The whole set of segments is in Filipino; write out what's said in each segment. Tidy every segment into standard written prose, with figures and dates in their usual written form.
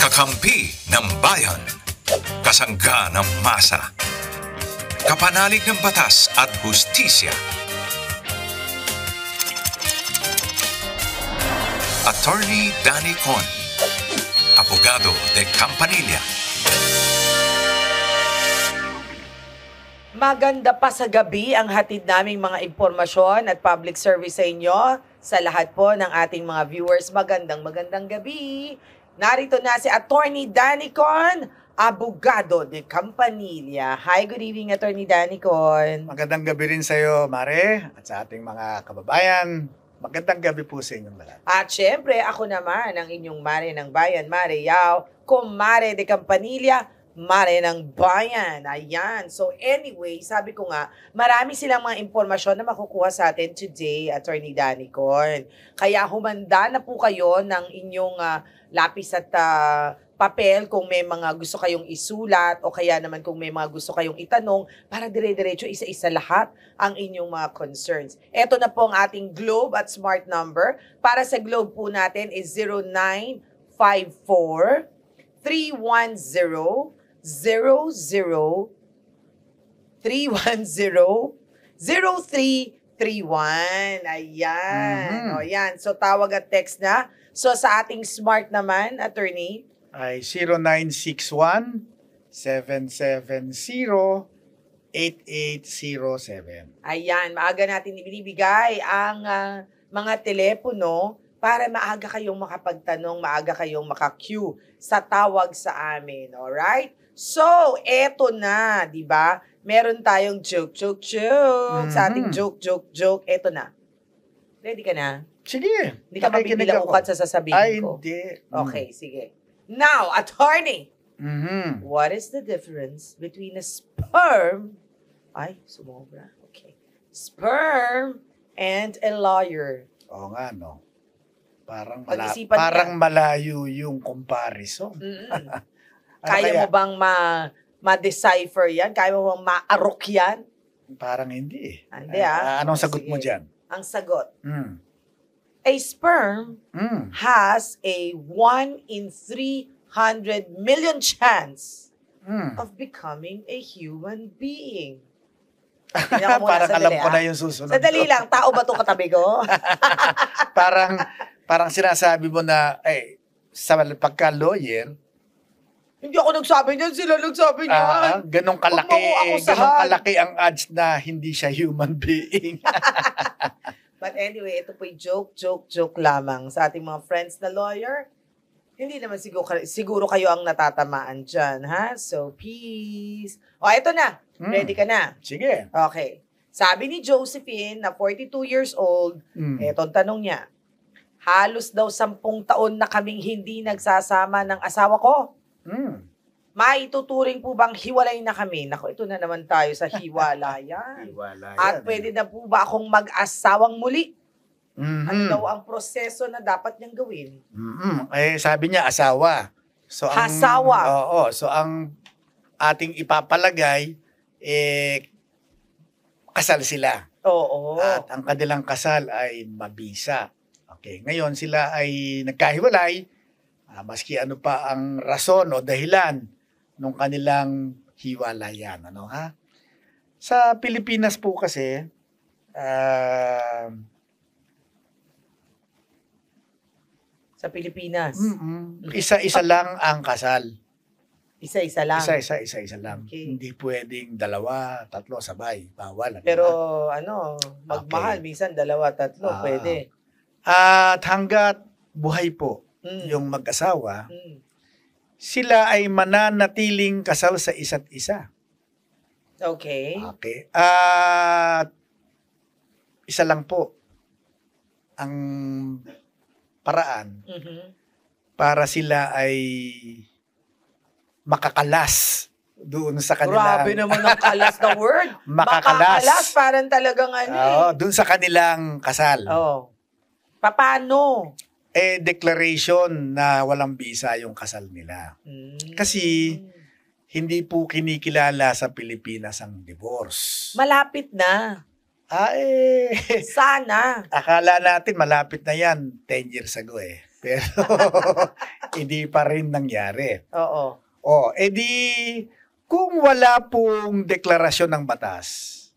Kakampi ng bayan. Kasangga ng masa. Kapanalig ng batas at hustisya. Attorney Danny Con. Abogado de Campanilla. Maganda pa sa gabi ang hatid naming mga impormasyon at public service sa inyo. Sa lahat po ng ating mga viewers, magandang gabi. Narito na si Attorney Danny Con, Abogado de Campanilla. Hi, good evening, Attorney Danny Con. Magandang gabi rin sa iyo, Mare, at sa ating mga kababayan. Magandang gabi po sa inyong lahat. At syempre, ako naman ang inyong Mare ng Bayan, Mare Yao, Kumare de Campanilla, Mare ng Bayan. Ayan. So anyway, sabi ko nga, marami silang mga impormasyon na makukuha sa atin today, Attorney Danny Con. Kaya humanda na po kayo ng inyong lapis at papel kung may mga gusto kayong isulat o kaya naman kung may mga gusto kayong itanong para dire-diretso isa-isa lahat ang inyong mga concerns. Ito na po ang ating Globe at Smart number. Para sa Globe po natin is 0954 310 0331. Ayan. O yan. So tawag at text na. So sa ating Smart naman, Attorney, Ay 0961-770-8807. ayan, maaga natin ibinibigay ang mga telepono para maaga kayong makapagtanong, maaga kayong maka-queue sa tawag sa amin. Alright? So, eto na, di ba? Meron tayong joke. Sa ating joke. Eto na. Ready ka na? Sige. Hindi ka mabibilaukan sa sasabihin Ay, ko. hindi. Okay, sige. Now, Attorney, Mhm. what is the difference between a sperm, ay, sumobra, okay, sperm and a lawyer? Oo nga, no. Pag-isipan parang malayo yung comparison. Ano Kaya mo bang ma-decipher yan? Kaya mo bang ma-arok yan? Parang hindi. Hindi, Anong sagot mo Sige. dyan? Ang sagot, Mm. a sperm Mm. has a 1 in 300 million chance Mm. of becoming a human being. Parang alam ko na yung susunod. Sadali lang, tao ba itong katabi ko? parang sinasabi mo na, sa pagka-lawyer, Hindi ako nagsabi niyan, sila nagsabi niyan. ganong Huwag mo ako akusahan. ganong kalaki ang odds na hindi siya human being. But anyway, ito po'y joke lamang sa ating mga friends na lawyer. Hindi naman siguro kayo ang natatamaan dyan, ha? So, peace. O, ito na. Ready ka na? Sige. Okay. Sabi ni Josephine, na 42 years old, etong tanong niya, halos daw 10 taon na kaming hindi nagsasama ng asawa ko. Maituturing po bang hiwalay na kami? Naku, ito na naman tayo sa hiwalayan. At pwede na po ba akong mag-asawang muli? Ano daw ang proseso na dapat niyang gawin? Sabi niya, asawa. So, Asawa. Oo. So, ang ating ipapalagay, kasal sila. Oo. At ang kanilang kasal ay mabisa. Okay. Ngayon, sila ay nagkahiwalay. Maski ano pa ang rason o dahilan nung kanilang hiwalayan. Ano, ha? Sa Pilipinas po kasi, Sa Pilipinas. isa-isa lang ang kasal. Isa-isa lang. Isa-isa lang. Okay. Hindi pwedeng 2, 3 sabay. Bawal. Ano, Pero ha? magmahal. Okay. Minsan 2, 3, pwede. At hanggat buhay po Mm. yung mag-asawa, Mm. sila ay mananatiling kasal sa isa't isa. Okay. Okay. At isa lang po ang paraan para sila ay makakalas doon sa kanilang... Grabe naman ang kalas na word. Makakalas. Makakalas, parang talagang doon sa kanilang kasal. Oh. Paano? Declaration na walang bisa yung kasal nila. Kasi hindi po kinikilala sa Pilipinas ang divorce. Malapit na. Sana. Akala natin malapit na yan 10 years ago eh. Pero hindi pa rin nangyari. Oo. Kung wala pong deklarasyon ng batas,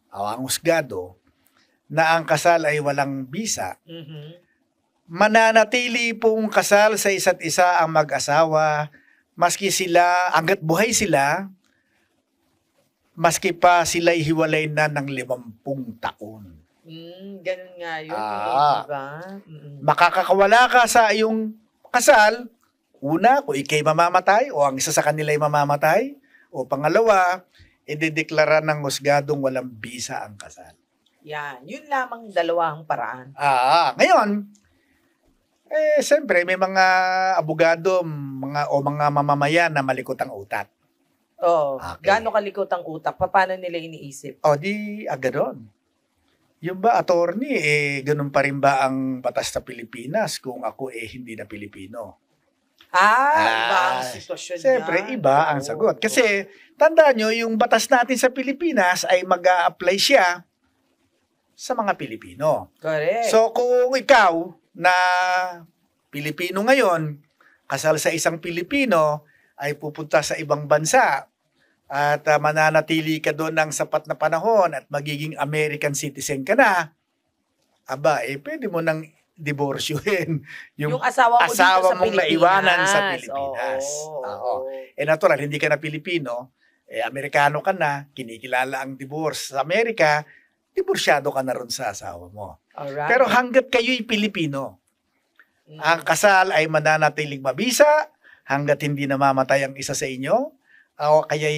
ang husgado, na ang kasal ay walang bisa, mananatili pong kasal sa isa't isa ang mag-asawa, maski sila, hanggat buhay sila, maski pa sila'y hiwalay na ng 50 taon. Ganun nga yun. Diba? Makakakawala ka sa iyong kasal, una, kung ikay mamamatay o ang isa sa kanila'y mamamatay, o pangalawa, idedeklara ng husgadong walang bisa ang kasal. Yan. Yun lamang dalawang paraan. Ngayon, siyempre, may mga abogado, mga mamamayan na malikot ang utak. Okay. Gaano kalikot ang utak? Paano nila iniisip? Ganon. Yung ba, attorney, ganun pa rin ba ang batas sa Pilipinas kung ako hindi na Pilipino? Iba ang sitwasyon siyempre, yan. iba ang sagot. Kasi, tandaan nyo, yung batas natin sa Pilipinas ay mag-a-apply siya sa mga Pilipino. Correct. So, kung ikaw na Pilipino ngayon, kasal sa isang Pilipino, ay pupunta sa ibang bansa at mananatili ka doon ng sapat na panahon at magiging American citizen ka na, pwede mo nang diborsyohin yung asawa mong naiwanan sa Pilipinas. Natural, hindi ka na Pilipino, Amerikano ka na, kinikilala ang divorce sa Amerika, diborsyado ka na ron sa asawa mo. Alright. Pero hanggat kayo'y Pilipino, ang kasal ay mananatiling mabisa hanggat hindi namamatay ang isa sa inyo, o kaya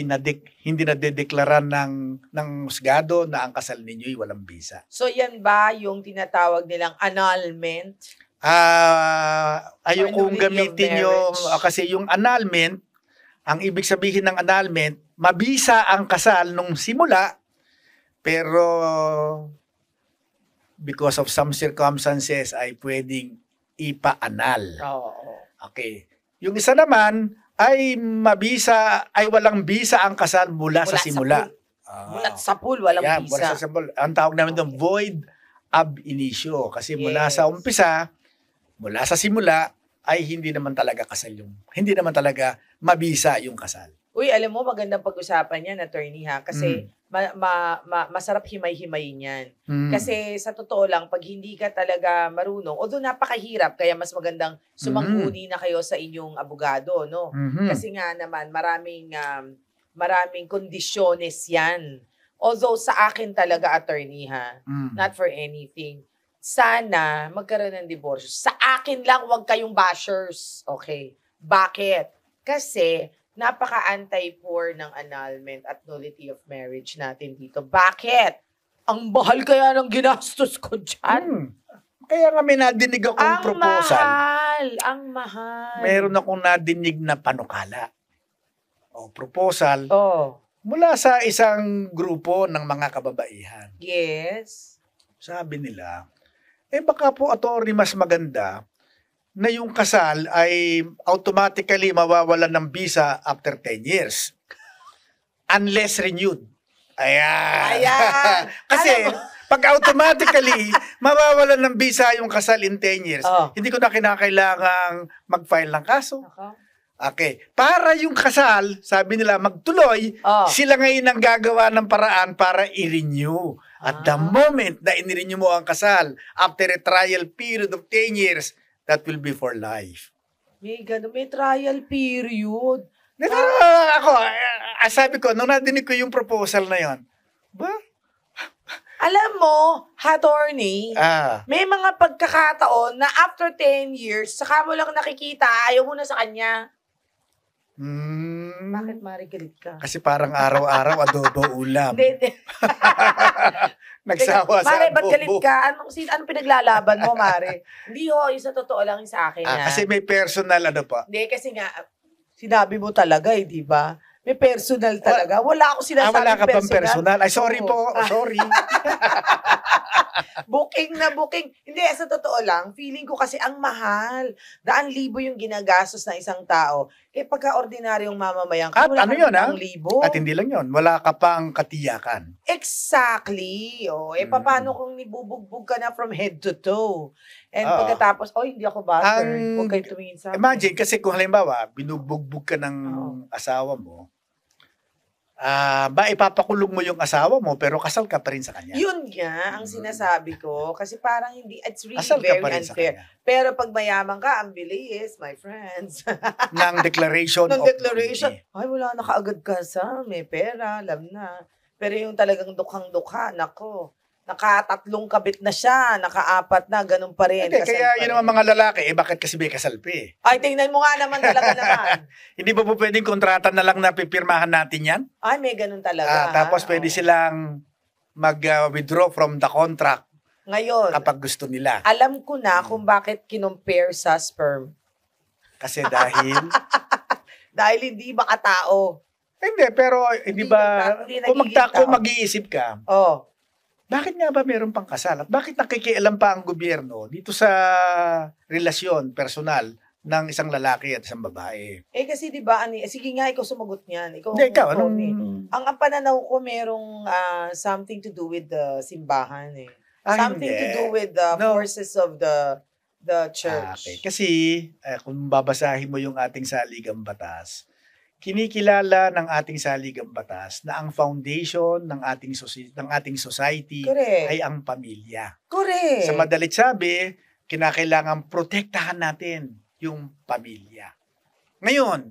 hindi na-dedeklara ng husgado na ang kasal ninyo'y walang bisa. So yan ba yung tinatawag nilang annulment? Ayokong gamitin yung, kasi yung annulment, ang ibig sabihin ng annulment, mabisa ang kasal nung simula, pero because of some circumstances ay pwedeng ipa-annul. Okay. Yung isa naman ay walang bisa ang kasal mula sa simula. Mula sa pool, walang bisa. Ang tawag namin doon, void ab initio. Kasi mula sa umpisa, mula sa simula, ay hindi naman talaga mabisa yung kasal. Uy, alam mo, magandang pag-usapan yan, attorney ha. Kasi masarap himay-himayin yan. Kasi sa totoo lang, pag hindi ka talaga marunong, although napakahirap, kaya mas magandang sumanguni na kayo sa inyong abogado, no? Kasi nga naman, maraming kondisyones yan. Although sa akin talaga, attorney ha, not for anything, sana magkaroon ng divorce. Sa akin lang, wag kayong bashers. Okay? Bakit? Kasi napaka-anti-poor ng annulment at nullity of marriage natin dito. Bakit? Ang mahal kaya ng ginastos ko dyan. Kaya nga may nadinig akong proposal. Ang mahal. Meron akong nadinig na panukala. Proposal. Mula sa isang grupo ng mga kababaihan. Yes. Sabi nila, baka po, attorney, mas maganda na yung kasal ay automatically mawawalan ng visa after 10 years. Unless renewed. Ayan. Kasi, pag automatically mawawalan ng visa yung kasal in 10 years, hindi ko na kinakailangang mag-file ng kaso. Okay. Para yung kasal, sabi nila, magtuloy, sila ngayon ang gagawa ng paraan para i-renew. At the moment na in-renew mo ang kasal, after a trial period of 10 years, that will be for life. May trial period. Pero ako, sabi ko, nung nadinig ko yung proposal na yon, alam mo, attorney, may mga pagkakataon na after 10 years, saka mo lang nakikita, ayaw mo na sa kanya. Bakit marigalit ka? Kasi parang araw-araw adobo ulam. Nagsawa sa Mare, ba't galit ka? Anong pinaglalaban mo, Mare? Hindi yung sa totoo lang yung sa akin. Kasi may personal pa. Hindi, kasi nga, sinabi mo talaga di ba? May personal talaga. Wala ako sinasabing wala ka pang personal. Ay, sorry po. Sorry. Booking na booking. Hindi, sa totoo lang, feeling ko kasi ang mahal. 1,000 yung ginagastos ng isang tao. pagka ordinaryong mamamayan At wala ano ka yun, ng libo. At hindi lang yun, wala ka pang katiyakan. Exactly. Paano kung nibubugbog ka na from head to toe? And Oo. pagkatapos, hindi ako butter. Ang- Huwag kayo tumingin sa akin. Imagine, kasi kung halimbawa, binubugbog ka ng Oo. asawa mo, ipapakulong mo yung asawa mo, pero kasal ka pa rin sa kanya. Yun nga ang sinasabi ko. Kasi parang hindi, it's really Kasal ka very pa rin sa unfair. kanya. Pero pag mayaman ka, ang bilis, my friends. Ng declaration Ng of declaration, duty. ay wala na kaagad kasal, may pera, alam na. Pero yung talagang dukhang-dukha, nako, naka-3 kabit na siya, naka-4 na, ganun pa rin. Hindi, kasal kaya pa yun rin. naman mga lalaki, bakit kasi may kasal pa eh? Ay, tingnan mo nga naman talaga naman. Hindi ba po pwedeng kontrata na lang na pipirmahan natin yan? Ay, may ganun talaga. Tapos pwede Oo. silang mag-withdraw from the contract Ngayon, kapag gusto nila. alam ko na kung bakit kinumpare sa sperm. Kasi dahil... Dahil hindi makatao. Hindi, pero hindi ba... Hindi Kung nagiging tao. mag-iisip ka, Oh, bakit nga ba meron pang kasal? At bakit nakikialam pa ang gobyerno dito sa relasyon personal ng isang lalaki at isang babae? kasi di ba, sige nga, ikaw sumagot niyan. Ikaw, Hindi, ikaw, anong... Tony. Ang pananaw ko merong something to do with the simbahan eh. Something hindi. to do with the No. forces of the church. Okay. Kasi kung babasahin mo yung ating saligang batas, kinikilala ng ating saligang batas na ang foundation ng ating society Correct. ay ang pamilya. Correct. Sa madalit sabi, kinakailangan protektahan natin yung pamilya. Ngayon,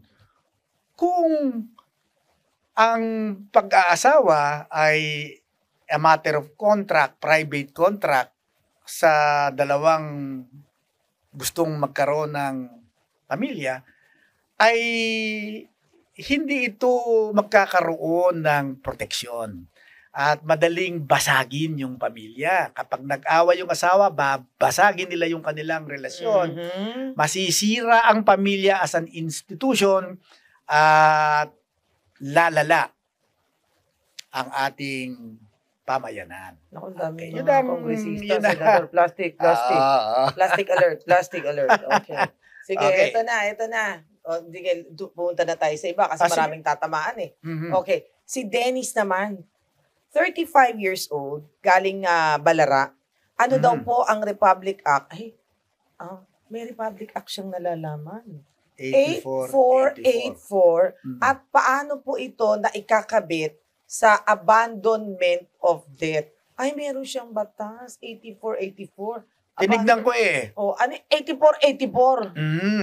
kung ang pag-aasawa ay a matter of contract, private contract, sa dalawang gustong magkaroon ng pamilya, ay hindi ito magkakaroon ng proteksyon. At madaling basagin yung pamilya. Kapag nag-away yung asawa, babasagin nila yung kanilang relasyon. Mhm. Masisira ang pamilya as an institution at lalala ang ating pamayanan. Naku, ang dami Okay, mga yun ang- kongresista, yun ang- senador, plastic. Plastic alert, plastic alert. Okay. Sige, Okay. ito na. Sige, pumunta na tayo sa iba kasi Sige. maraming tatamaan eh. Mhm. Okay. Si Dennis naman, 35 years old, galing Balara. Ano daw po ang Republic Act? May Republic Act siyang nalalaman. 8484. Mhm. At paano po ito na ikakabit sa abandonment of debt? Ay, meron siyang batas, 8484. Tinignan ko eh. Ano 8484?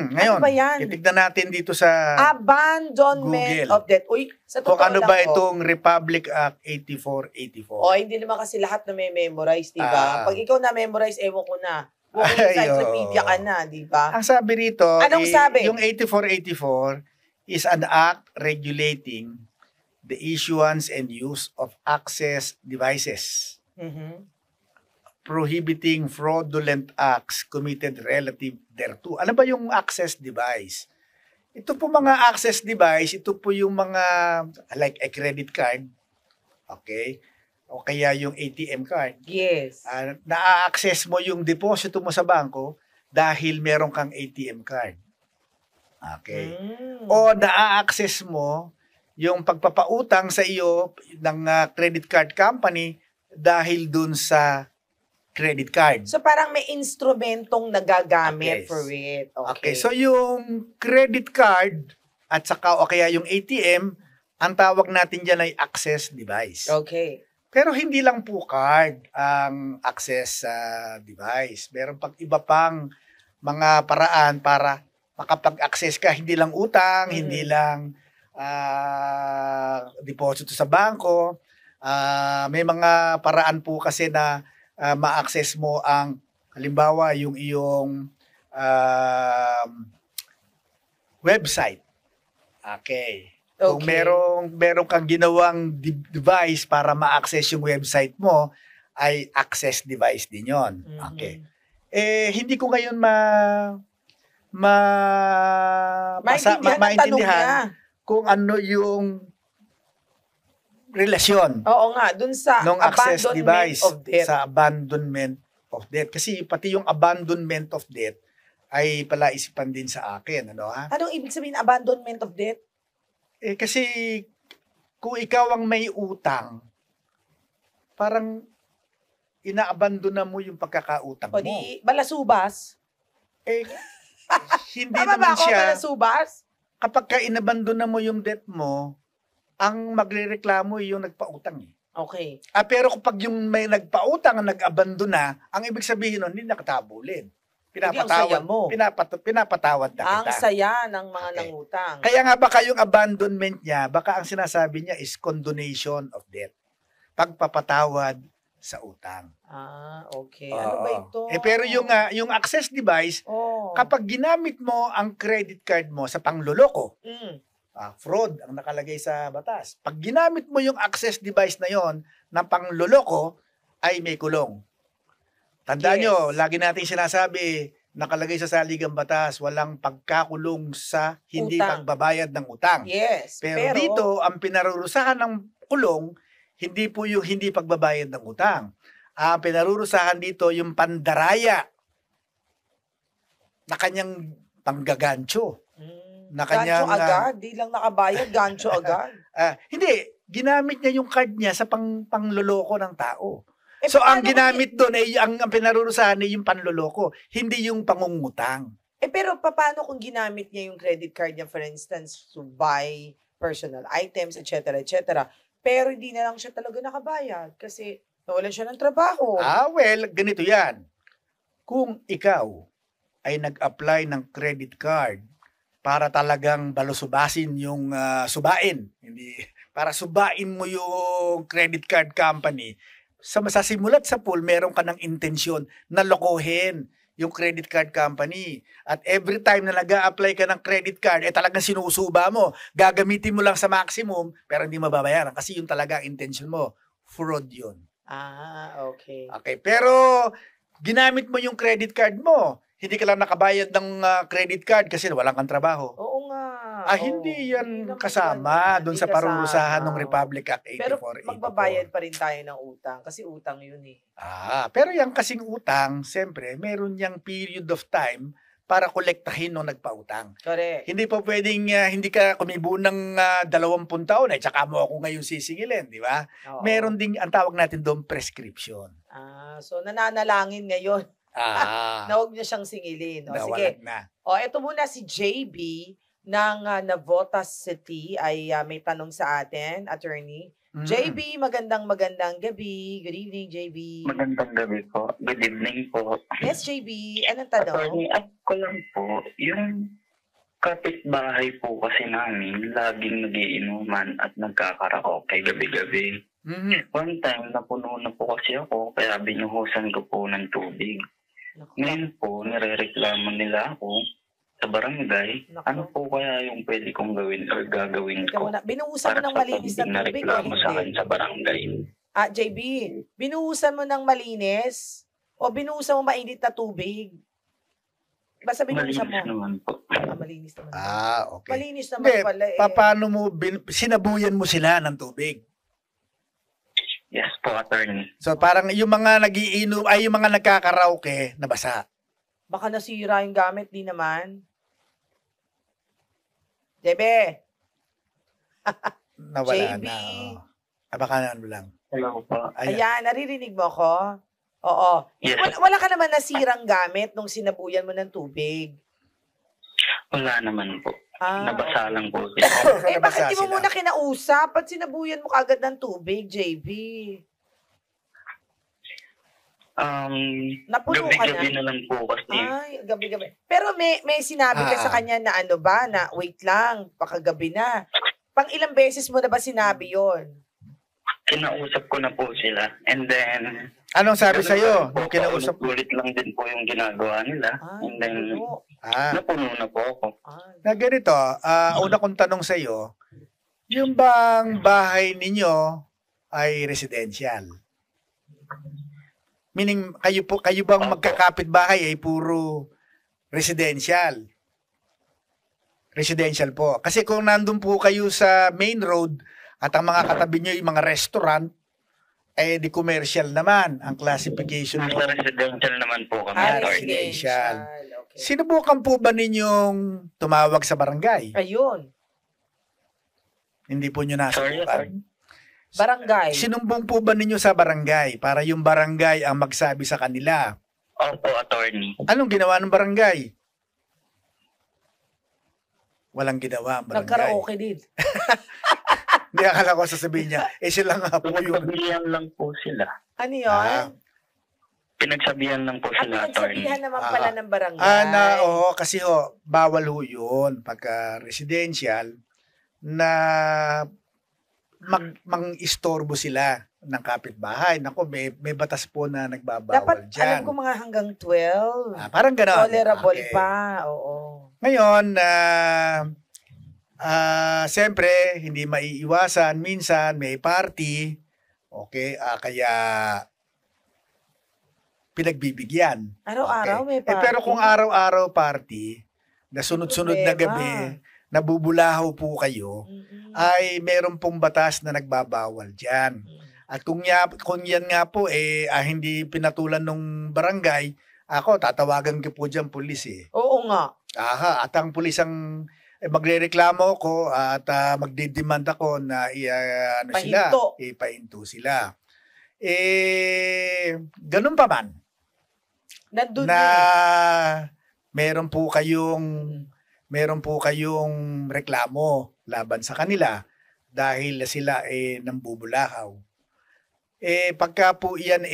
Ngayon, Ano ba yan? titignan natin dito sa Abandonment Google. of debt. Uy, sa kung totoo ano lang ba po. itong Republic Act 8484. Hindi naman kasi lahat na may memorize, di ba? Ah. Pag ikaw na memorize, ewan ko na. Walking Ay, encyclopedia oo. ka na, di ba? Ang sabi rito, Anong sabi? yung 8484 is an act regulating the issuance and use of access devices, Mhm. prohibiting fraudulent acts committed relative thereto. Ano ba yung access device? Ito po mga access device, ito po yung mga like a credit card, okay? O kaya yung ATM card. Yes. Na-access mo yung deposito mo sa bangko dahil meron kang ATM card. Okay? O na-access mo yung pagpapautang sa iyo ng credit card company dahil dun sa credit card. So parang may instrumentong nagagamit Okay. for it. Okay, Okay. so yung credit card at saka o kaya yung ATM, ang tawag natin dyan ay access device. Okay. Pero hindi lang po card ang access device. Meron pang iba pang mga paraan para makapag-access ka. Hindi lang utang, hindi lang deposito sa bangko. May mga paraan po kasi na ma-access mo ang, halimbawa, yung iyong website. Okay. Kung Okay. merong kang ginawang device para ma-access yung website mo, ay access device din yon. Mhm. Okay. Hindi ko ngayon maintindihan kung ano yung relasyon Oo nga, dun sa ng access abandonment device of debt. sa abandonment of debt. Kasi pati yung abandonment of debt ay palaisipan din sa akin. Ano, ha? Anong ibig sabihin abandonment of debt? Kasi kung ikaw ang may utang, parang inaabandona mo yung pagkakautang O mo. di, balasubas? Hindi Tama ba naman ako, siya, balasubas? kapag ka inabandona mo yung debt mo, ang magrereklamo yung nagpautang. Okay. Pero kapag yung may nagpautang ang nag-abandona, ang ibig sabihin nun, hindi nakatabulin. Hindi, ang saya mo. Pinapatawad na Ang kita. saya ng mga Okay. nangutang. Kaya nga baka yung abandonment niya, baka ang sinasabi niya is condonation of debt. Pagpapatawad sa utang. Okay. Ano ba Oo. ito? Pero yung access device, Oh. kapag ginamit mo ang credit card mo sa pangloloko, fraud ang nakalagay sa batas. Pag ginamit mo yung access device na yon ng pangloloko, ay may kulong. Tandaan Yes. nyo, lagi natin sinasabi, nakalagay sa saligang batas, walang pagkakulong sa hindi Utang. pagbabayad ng utang. Yes. Pero dito, ang pinarurusahan ng kulong, hindi po yung hindi pagbabayad ng utang. Ang pinarurusahan dito, yung pandaraya na kanyang panggagancho. Na kanyang, gancho agad. Di lang nakabayad, gancho agad. Hindi, ginamit niya yung card niya sa pangloloko ng tao. Eh, So, paano ang kung ginamit doon ay ang pinarurusahan ay yung panloloko, hindi yung pangungutang. pero paano kung ginamit niya yung credit card niya, for instance, to buy personal items, etc., etc., pero hindi na lang siya talaga nakabayad kasi nawalan siya ng trabaho. Well, ganito yan. Kung ikaw ay nag-apply ng credit card para talagang balusubasin yung subain, hindi para subain mo yung credit card company, sa simulat sa pool, meron ka ng intensyon na lokohin yung credit card company. At every time na nag-a-apply ka ng credit card, talagang sinusuba mo. Gagamitin mo lang sa maximum, pero hindi mababayaran kasi yung talaga intensyon mo. Fraud yun. Okay. Okay, pero ginamit mo yung credit card mo. Hindi ka lang nakabayad ng credit card kasi walang kang trabaho. Oo nga. Hindi yan naman kasama ganun. doon Hindi sa parurusahan kasama. ng Republic Act 84. Pero magbabayad pa rin tayo ng utang kasi utang yun eh. Pero yung kasing utang, siyempre, meron yang period of time para kolektahin nung nagpautang. Correct. Hindi pa pwedeng hindi ka kumibo ng 20 taon tsaka mo ako ngayon sisingilin, di ba? Oo. Meron ding ang tawag natin doon prescription. So nananalangin ngayon na huwag niya siyang singilin. Sige. Nawalag na. Ito muna si JB ng Navotas City ay may tanong sa atin, attorney. JB, magandang gabi. Good evening, JB. Magandang gabi po. Good evening po. Yes, JB. Anong tanong? Attorney, ko lang po, yung kapitbahay po kasi namin, laging nagiinuman at nagkakaraoke gabi-gabi. One time, napuno na po kasi ako, kaya binuhusan ko po ng tubig. Ngayon po, nirereklamo nila ako sa barangay. Ano po kaya yung pwede kong gawin or gagawin ko? Binuhusan mo ng malinis na tubig o reklamo sa akin hindi? sa barangay. JB, binuhusan mo ng malinis o binuhusan mo mainit na tubig? Basta binuhusan Malinis mo. naman po. Malinis naman. Okay. Malinis naman Hindi, pala eh. paano mo sinabuyan mo sila ng tubig? Yes po, attorney. So parang yung mga nagiinom ay yung mga nagkakaraoke nabasa. Baka nasira yung gamit, di naman. JB. Nawala JB. na. Baka ano lang. Hello po. Ayan, naririnig mo ko? Oo. Yes. Wala ka naman nasirang gamit nung sinabuyan mo ng tubig. Wala naman po. Ah. Nabasa lang po sila. Bakit Nabasa di mo sila. muna kinausap? Ba't sinabuyan mo kagad ng tubig, JB? Napuno ka Gabi-gabi na? na lang po kasi. Ay, gabi-gabi. Pero may sinabi ka sa kanya na ano ba, na wait lang, baka gabi na. Pang ilang beses mo na ba sinabi yon? Kinausap ko na po sila. And then, Anong sabi sa iyo po, nung kinausap mo? ulit lang din po yung ginagawa nila. And then, napuno na po ako. Na ganito, una kong tanong sa iyo, yung bang bahay ninyo ay residential? Meaning, kayo bang magkakapit-bahay ay puro residential? Residential po. Kasi kung nandun po kayo sa main road at ang mga katabi nyo yung mga restaurant, di commercial naman ang classification mo. Nasa residential naman po kami. Ah, attorney. residential. Okay. Sinubukan po ba ninyong tumawag sa barangay? Ayun. Hindi po nyo Sorry. nasubukan. Barangay. Sinumbong po ba ninyo sa barangay para yung barangay ang magsabi sa kanila? Opo, attorney. Anong ginawa ng barangay? Walang ginawa ang barangay. Nagkaraoke din. Hindi, akala ko sasabihin niya, sila nga po yung... Pinagsabihan lang po sila. Ano yun? Pinagsabihan lang po sila, attorney. Pinagsabihan naman pala ng barangay. Oo, kasi bawal ho yun pagka residential na mang-istorbo sila ng kapitbahay. Naku, may batas po na nagbabawal Dapat, dyan. alam ko mga hanggang 12. Parang gano'n. Tolerable Okay. pa. Oo. Ngayon, siyempre, hindi maiiwasan. Minsan, may party. Okay, kaya pinagbibigyan. Araw-araw may party. Pero kung araw-araw party, na sunod-sunod na Problema. gabi, nabubulahaw po kayo, Mm-mm. ay meron pong batas na nagbabawal dyan. At kung yan nga po, hindi pinatulan ng barangay, ako, tatawagan ko po dyan pulis Oo nga. At ang pulis ang magrereklamo ko at magdidemand ako na ipahinto sila. Ganun pa man. Nandun Na din. meron po kayong reklamo laban sa kanila dahil sila nambubulahaw. Pagka po yan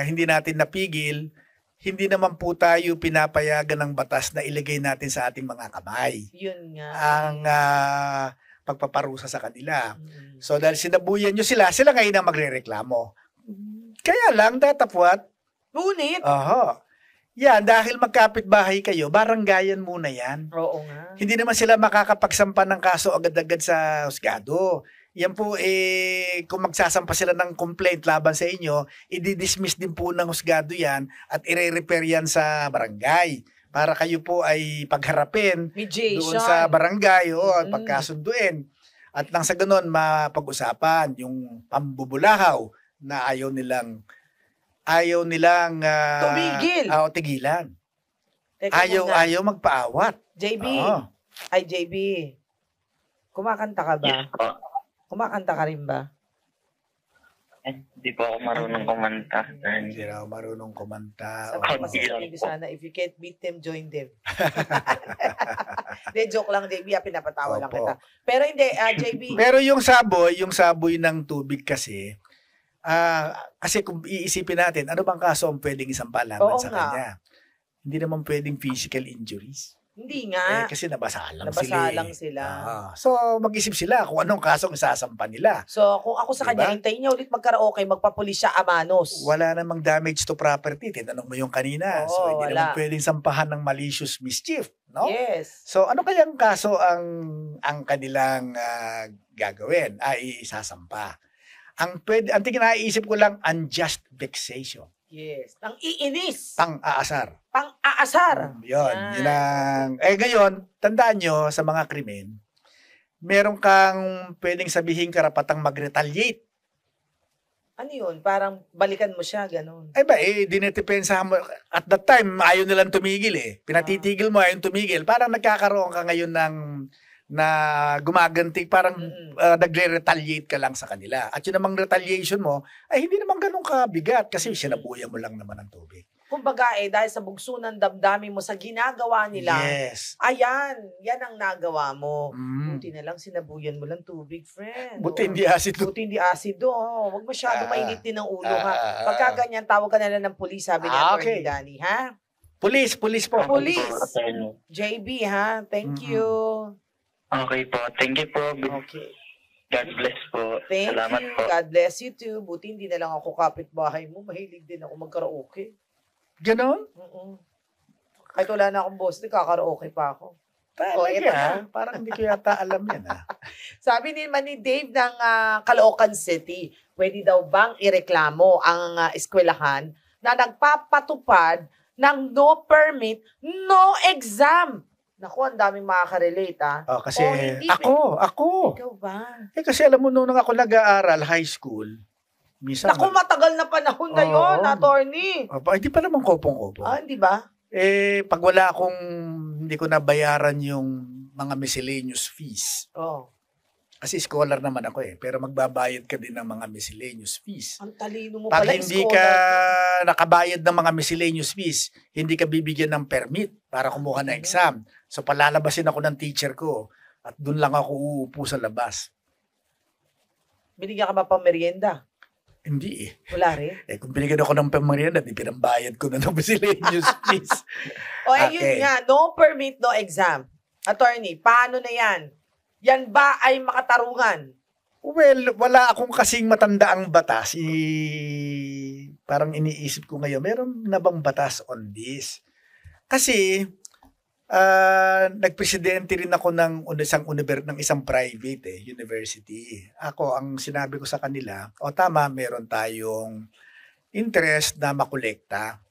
hindi natin napigil, hindi naman po tayo pinapayagan ng batas na ilagay natin sa ating mga kamay Yun nga. ang pagpaparusa sa kanila. Mm. So dahil sinabuyan nyo sila ngayon ang magrereklamo. Kaya lang, datapwat, Ngunit. yan, dahil magkapit-bahay kayo, baranggayan muna yan. Oo nga. Hindi naman sila makakapagsampa ng kaso agad-agad sa husgado. Yan po, kung magsasampa sila ng complaint laban sa inyo, i-dismiss din po ng husgado yan at i-repair yan sa barangay para kayo po ay pagharapin Mediation. doon sa barangay at pagkasunduin. At nang sa ganun, mapag-usapan yung pambubulahaw na ayaw nilang tigilan. Teka muna. Ayaw magpaawat. JB. Oo. Ay, JB. Kumakanta ka ba? Yes po. Kumakanta ka rin ba? Hindi po ako marunong kumanta. Hindi raw marunong kumanta. Sabi ko Oo. kasi sabi ko sana, if you can't beat them, join them. Hindi, joke lang, JB. Pinapatawa lang Opo. kita. Pero hindi, JB. Pero yung saboy ng tubig kasi, kasi kung iisipin natin, ano bang kaso ang pwedeng isampa laban Oo sa nga. kanya? Hindi naman pwedeng physical injuries. Hindi nga. Kasi nabasa lang Nabasa sila. lang sila. So, mag-isip sila kung anong kasong isasampa nila. So, kung ako sa kanya, Diba? hintayin niya ulit magkaraoke, magpapulis siya a manos. Wala namang damage to property. Tinanong mo yung kanina. Oo, So, hindi wala. naman pwedeng sampahan ng malicious mischief. No? Yes. So, ano kayang kaso ang kanilang gagawin? Isasampa. Ang tingin naiisip ko lang, unjust vexation. Yes. Ang iinis. Pang-aasar. Pang-aasar. Yun. Yan. Yun ang... ngayon, tandaan nyo sa mga krimen, meron kang pwedeng sabihin karapatang mag-retaliate. Ano yun? Parang balikan mo siya, ganun. Dinidepensa mo. At that time, ayaw nilang tumigil Pinatitigil mo, ayaw tumigil. Parang nagkakaroon ka ngayon na gumaganti, parang nagre-retaliate ka lang sa kanila. At yun namang retaliation mo, ay hindi naman ganun kabigat kasi sinabuyan mo lang naman ng tubig. Kumbaga dahil sa bugso ng damdamin mo sa ginagawa nila, Yes. yan ang nagawa mo. Mm. Buti na lang sinabuyan mo lang tubig, friend. Buti Oo. hindi acid. Buti hindi asido. Huwag masyado mainit din ang ulo, ha? Pagka ganyan, tawag ka na lang ng pulis, sabi ni Okay. Atty. Danny, ha? Police po. Police. Attorney. JB, ha? Thank Mhm. you. Okay po. Thank you po. Okay. God bless po. Thank Salamat you. po. God bless you too. Buti hindi na lang ako kapitbahay mo. Mahilig din ako magkaraoke. Ganon? Oo. Kahit wala na akong boss, karaoke pa ako. Talaga, eto na. parang hindi ko yata alam yan. Sabi naman ni Dave ng Caloocan City, pwede daw bang ireklamo ang eskwelahan na nagpapatupad ng no permit, no exam? Naku, ang daming makaka-relate, Kasi hindi. ako. Ikaw ba? Kasi alam mo, nung ako nag-aaral, high school, Minsan, Naku, matagal na panahon na yun, Oo. attorney. hindi pa naman kopong-kopong. Hindi ba? Pag wala akong, hindi ko nabayaran yung mga miscellaneous fees. Oh. Kasi scholar naman ako pero magbabayad ka din ng mga miscellaneous fees. Ang talino mo Pag pala, hindi scholar ka ka. nakabayad ng mga miscellaneous fees, hindi ka bibigyan ng permit para kumuha ng exam. So palalabasin ako ng teacher ko at doon lang ako uupo sa labas. Binigyan ka ba pang merienda? Hindi Wala rin. kung binigyan ako ng pamarianda, di pinambayad ko na ng miscellaneous fees. Ayun Okay. nga, no permit, no exam. Attorney, paano na yan? Yan ba ay makatarungan? Well, wala akong kasing matandaang batas. Parang iniisip ko ngayon, meron na bang batas on this? Kasi, nagpresidente rin ako ng isang private university. Ako, ang sinabi ko sa kanila, tama, meron tayong interest na makolekta.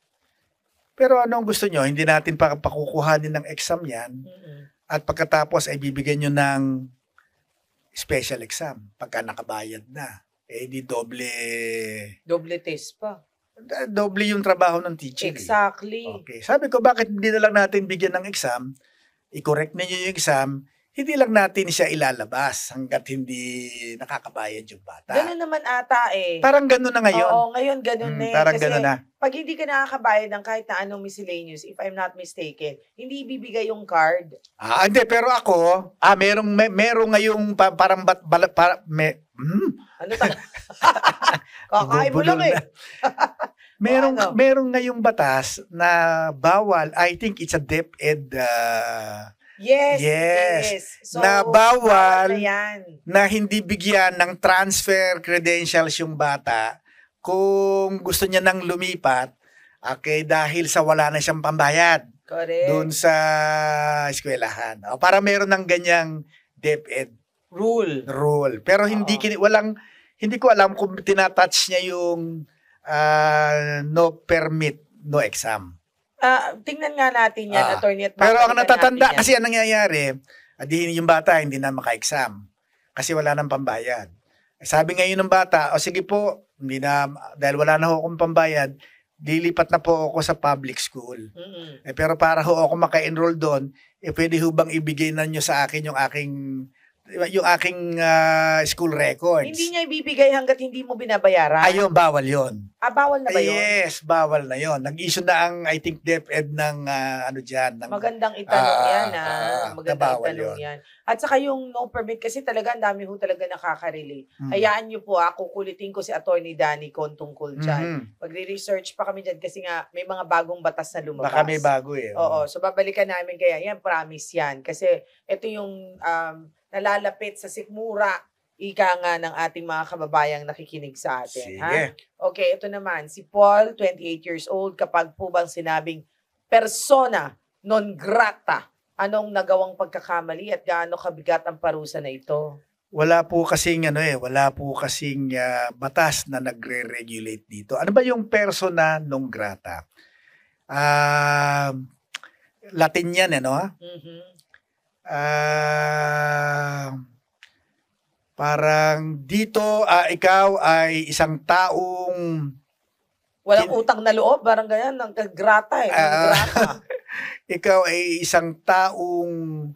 Pero anong gusto nyo? Hindi natin pakukuhanin ng exam yan. At pagkatapos ay bibigyan nyo ng special exam pagka nakabayad na. Di doble Test pa. doble yung trabaho ng teacher. Exactly. Okay. Sabi ko, bakit hindi na lang natin bigyan ng exam, i-correct ninyo yung exam, hindi lang natin siya ilalabas hanggat hindi nakakabayad yung bata. Ganun naman ata Parang ganun na ngayon. Oo, ngayon ganun na Parang Kasi ganun na. pag hindi ka nakakabayad ng kahit na anong miscellaneous, if I'm not mistaken, hindi ibibigay yung card. Hindi, pero ako, merong ngayong parang Ano ta? Kakain mo lang Merong ngayong batas na bawal, I think it's a DepEd Yes. So, na bawal na yan. na hindi bigyan ng transfer credentials yung bata kung gusto niya nang lumipat dahil sa wala na siyang pambayad Correct. doon sa eskwelahan. Para meron ng ganyang DepEd rule. Pero hindi ko alam kung tinatouch niya yung no permit, no exam. Tingnan nga natin yan, attorney. At Pero ang natatanda, natin yan. kasi ang nangyayari, yung bata hindi na maka-exam kasi wala nang pambayad. Sabi ngayon ng bata, sige po, hindi na, dahil wala na ho akong pambayad, dilipat na po ako sa public school. Pero para ho ako maka-enroll doon, pwede ho bang ibigay na nyo sa akin yung aking school records. Hindi niya ibibigay hanggat hindi mo binabayaran. Ayun, bawal yon. Bawal na ba yun? Yes, bawal na yon. Nag-issue na ang, I think, DepEd ng dyan. Magandang itanong yan, Magandang bawal itanong yun. yan. At saka yung no permit, kasi talaga ang dami ho talaga nakaka-relate. Hayaan niyo po, kukulitin ko si Attorney Danny Con tungkol dyan. Magre-research pa kami dyan kasi nga may mga bagong batas na lumabas. Baka may bago Oo, so babalikan namin kaya. Yan, promise yan. Kasi ito yung nalalapit sa sikmura, ika nga ng ating mga kababayang nakikinig sa atin. Sige. Okay, ito naman. Si Paul, 28 years old, kapag po bang sinabing persona non grata, anong nagawang pagkakamali at gaano kabigat ang parusa na ito? Wala po kasing batas na nagre-regulate dito. Ano ba yung persona non grata? Latin yan, parang dito, ikaw ay isang taong walang utang na loob, parang ganyan, ng grata grata. Ikaw ay isang taong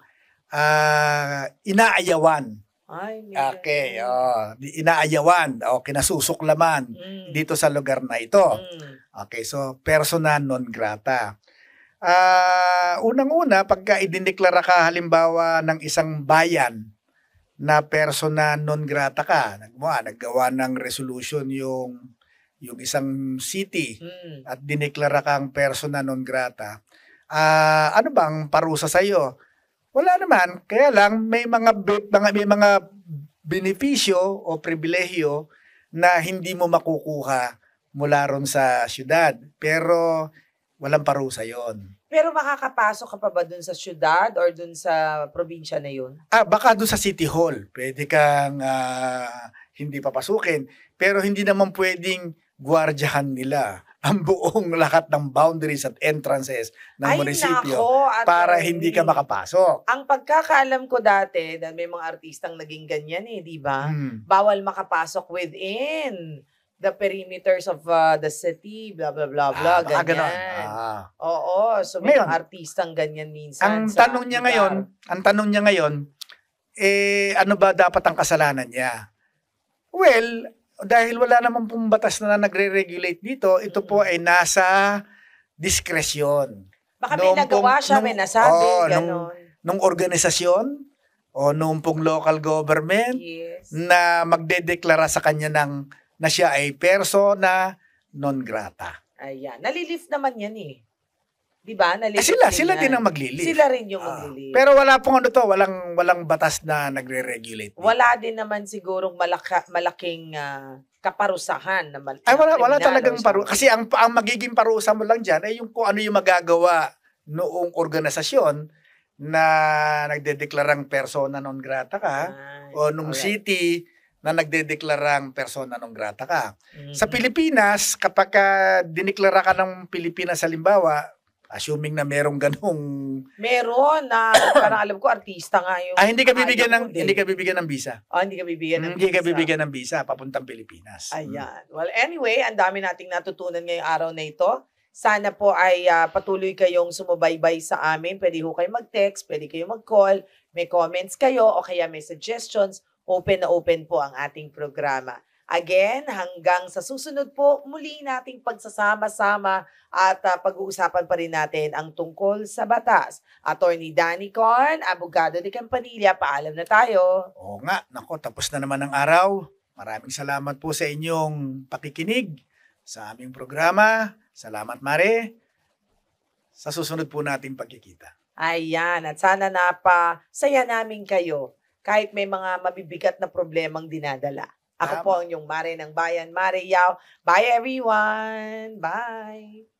inaayawan. Okay, inaayawan o kinasusuklaman dito sa lugar na ito. Okay, so persona non grata. Unang-una, pagka idineklara ka halimbawa ng isang bayan na persona non grata ka, naggawa ng resolution yung isang city at dineklara kang persona non grata, ano bang parusa sa iyo? Wala naman, kaya lang may mga benepisyo o pribilehyo na hindi mo makukuha mula ron sa syudad. Pero walang parusa yon. Pero makakapasok ka pa ba dun sa syudad or dun sa probinsya na yun? Baka dun sa City Hall. Pwede kang hindi papasukin. Pero hindi naman pwedeng gwardyahan nila ang buong lahat ng boundaries at entrances ng munisipyo para hindi ka makapasok. Ang pagkakaalam ko dati, dahil may mga artistang naging ganyan di ba? Bawal makapasok within the perimeters of the city, blah, blah, blah, blah, Baka ganyan. ganon. Oo, so may Ngayon, mga artistang ganyan minsan Ang sa tanong niya lugar. ngayon, ano ba dapat ang kasalanan niya? Well, dahil wala naman pong batas na nagre-regulate dito, ito po ay nasa diskresyon. Baka may nagawa siya, may nasabi, nung ganon. organisasyon o nung pong local government Yes. na magdedeklara sa kanya na siya ay persona non grata. Ayan. Nalilift naman yan eh. Di ba? Nalilift Sila yan. din ang maglilift. Sila rin yung maglilift. Pero wala pong walang batas na nagre-regulate. Wala din naman sigurong malaking kaparusahan na Ay wala kriminal talagang or kasi ang magiging parusa mo lang diyan ay yung kung ano yung magagawa noong organisasyon na nagdedeklarang persona non grata ka o nung city na nagdedeklarang persona non grata ka. Sa Pilipinas, kapag dineklara ka ng Pilipinas halimbawa, assuming na merong ganung meron na parang alam ko artista nga yung hindi ka bibigyan ng visa. Hindi ka bibigyan ng Hindi ka bibigyan ng visa papuntang Pilipinas. Ayan. Well, anyway, ang dami nating natutunan ngayong araw na ito. Sana po ay patuloy kayong sumubaybay sa amin. Pwede ho kayo mag-text, pwede kayo mag-call, may comments kayo o kaya may suggestions. Open na open po ang ating programa. Again, hanggang sa susunod po, muli nating pagsasama-sama at pag-uusapan pa rin natin ang tungkol sa batas. Attorney Danny Con, abogado de Campanilla, paalam na tayo. Oo nga, nako, tapos na naman ang araw. Maraming salamat po sa inyong pakikinig sa aming programa. Salamat, Mare. Sa susunod po nating pagkikita. Ayan, at sana napasaya namin kayo kahit may mga mabibigat na problemang dinadala. Ako po ang inyong Mare ng Bayan, Mare Yao. Bye everyone! Bye!